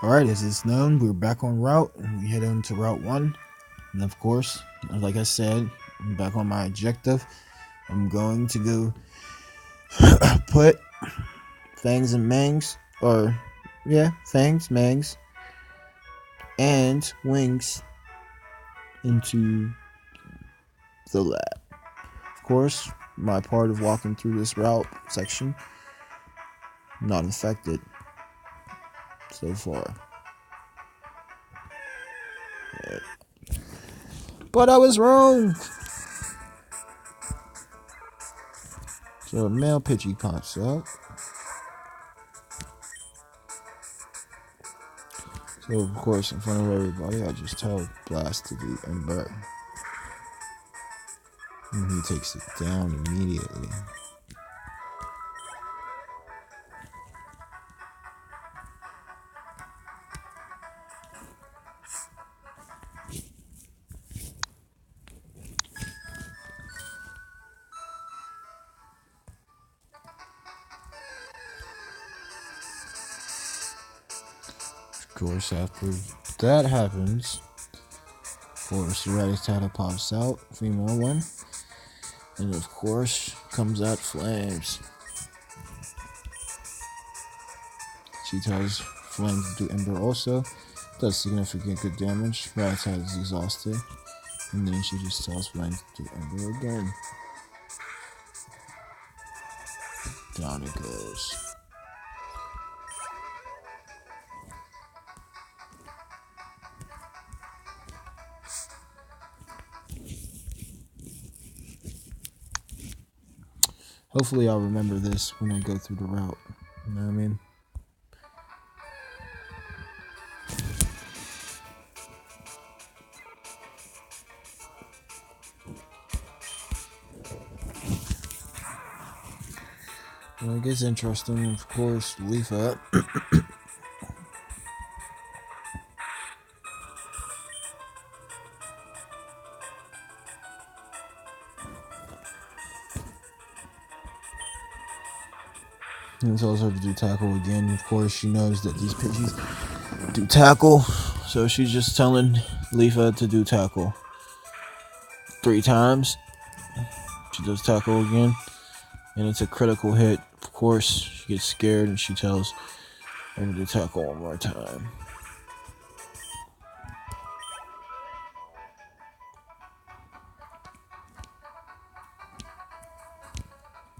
Alright, as it's known, we're back on route and we head into route 1. And of course, like I said, I'm back on my objective. I'm going to go put fangs and mangs, fangs, mangs, and wings into the lab. Of course, my part of walking through this route section, not infected so far. But I was wrong! So a male Pidgey pops up. So of course, in front of everybody, I just tell Blast to do Ember. And he takes it down immediately. Of course, after that happens, of course, the Rattata pops out, female one, and of course, comes out Flames. She tells Flames to do Ember also, does significant good damage. Rattata is exhausted, and then she just tells Flames to do Ember again. Down it goes. Hopefully I'll remember this when I go through the route. You know what I mean? Well, it gets interesting, of course, Leafa. And tells her to do tackle again. Of course, she knows that these Pidgeys do tackle, so she's just telling Leafa to do tackle 3 times. She does tackle again, and it's a critical hit. Of course, she gets scared and she tells her to do tackle one more time.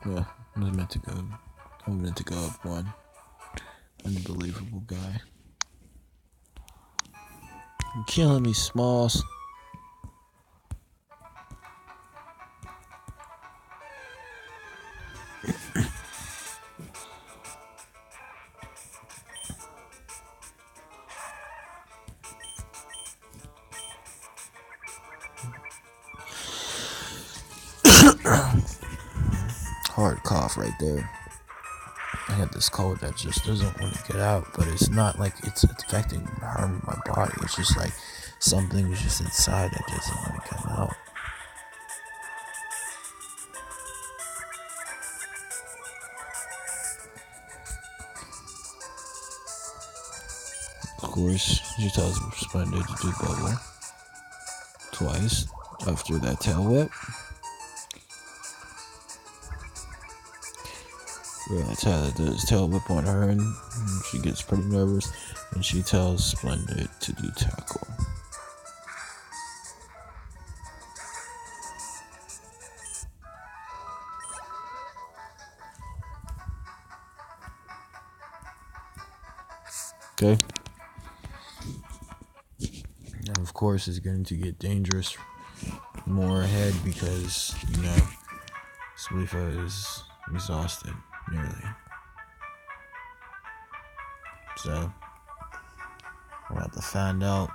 Yeah, I was meant to go. I meant to go up 1. Unbelievable guy. You're killing me, Smalls. Hard cough right there. I have this cold that just doesn't want to get out, but it's not like it's affecting harming my body. It's just like something is just inside that doesn't want to come out. Of course, she tells Splendid to do bubble twice after that tail whip. Yeah, that's how that does tail whip on her, and she gets pretty nervous, and she tells Splendid to do tackle. Okay. Now, of course, it's going to get dangerous more ahead because, Slifa is exhausted, nearly. So, we'll have to find out.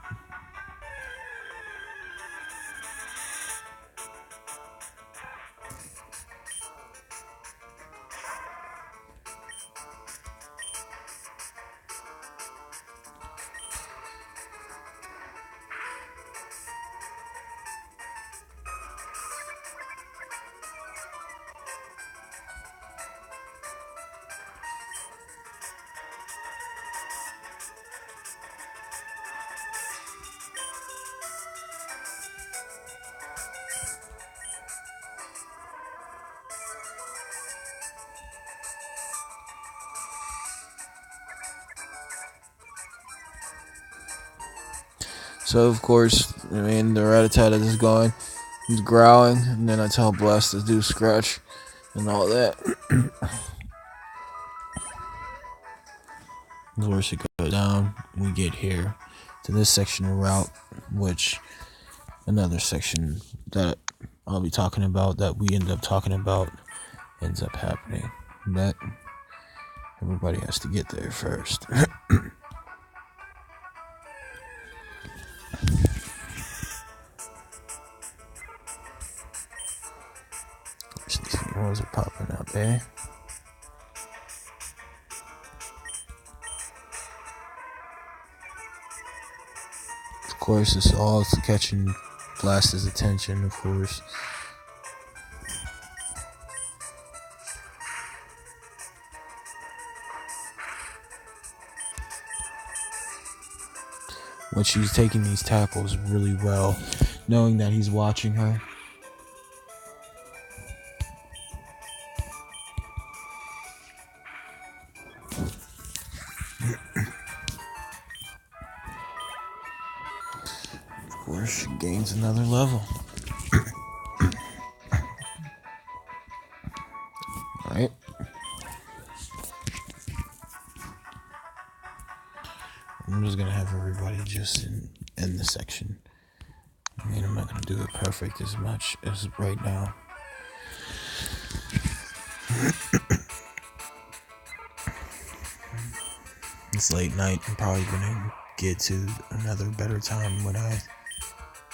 So of course, I mean, the rat-a-tat is going, he's growling, and then I tell Blast to do scratch and all that. Of course, it goes down. We get here to this section of route, which another section that I'll be talking about, that we end up talking about, ends up happening. But everybody has to get there first. What was it popping up, eh? Of course, it's all catching Blast's attention, of course. When she's taking these tackles really well, knowing that he's watching her. Of course, she gains another level. Alright. I'm just gonna have everybody just in the section. I mean, I'm not gonna do it perfect as much as right now. It's late night. I'm probably gonna get to another better time when I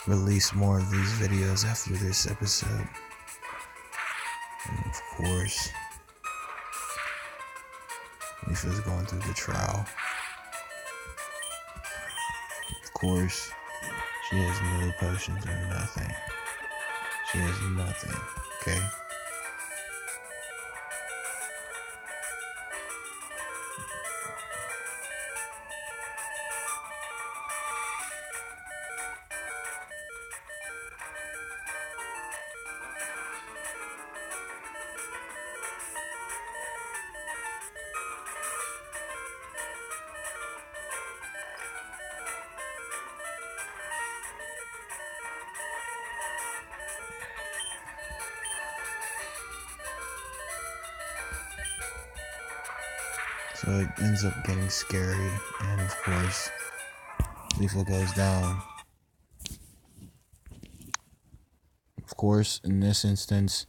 release more of these videos after this episode. And of course, Lisa's going through the trial. Of course, she has no potions or nothing. She has nothing, okay? So it ends up getting scary, and of course, Lethal goes down. Of course, in this instance,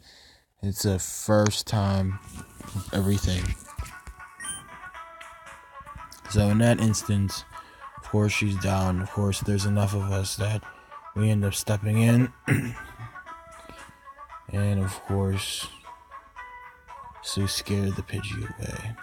it's the first time of everything. So in that instance, of course, she's down. Of course, there's enough of us that we end up stepping in. And of course, Sue scared the Pidgey away.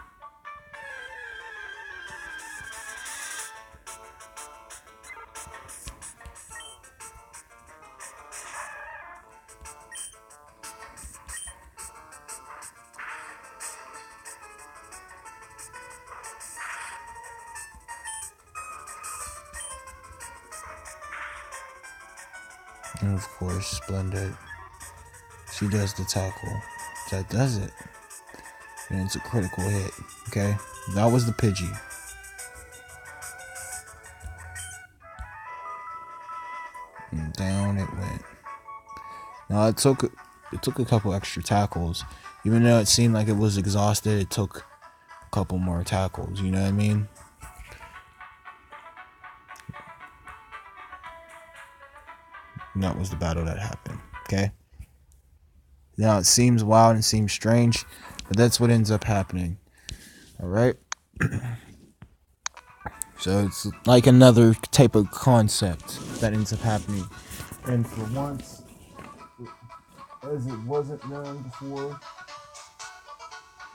And of course, Splendid, she does the tackle. That does it. And it's a critical hit, okay? That was the Pidgey. And down it went. Now it took a couple extra tackles. Even though it seemed like it was exhausted, it took a couple more tackles, you know what I mean? And that was the battle that happened, okay? Now it seems wild and seems strange, but that's what ends up happening. Alright? So it's like another type of concept that ends up happening. And for once, as it wasn't known before,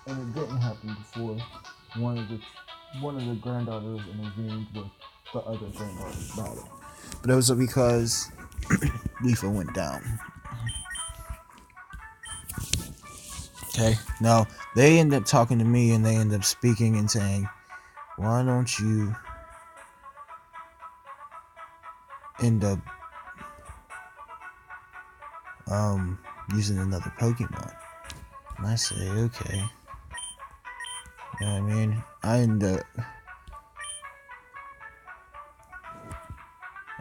and it didn't happen before, one of the granddaughters intervened with the other granddaughter's battle. But it was because Leafa went down. Okay, now they end up talking to me, and they end up speaking and saying, why don't you end up using another Pokemon? And I say, okay. You know what I mean?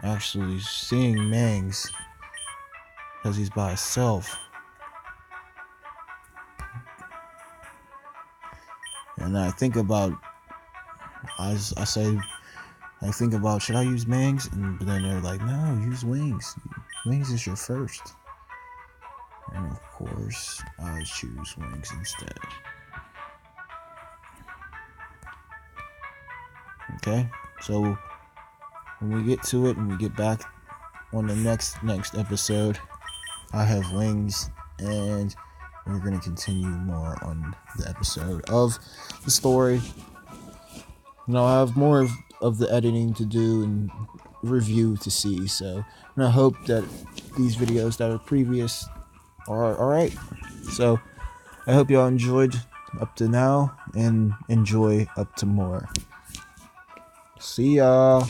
I actually seeing Mangs because he's by himself. And I think about, I think about, should I use Mangs? But then they're like, no, use Wings. Wings is your first. And of course, I choose Wings instead. Okay, so when we get to it and we get back on the next episode, I have Wings, and we're going to continue more on the episode of the story. I have more of the editing to do and review to see, so and I hope that these videos that are previous are alright. So I hope y'all enjoyed up to now and enjoy up to more. See y'all.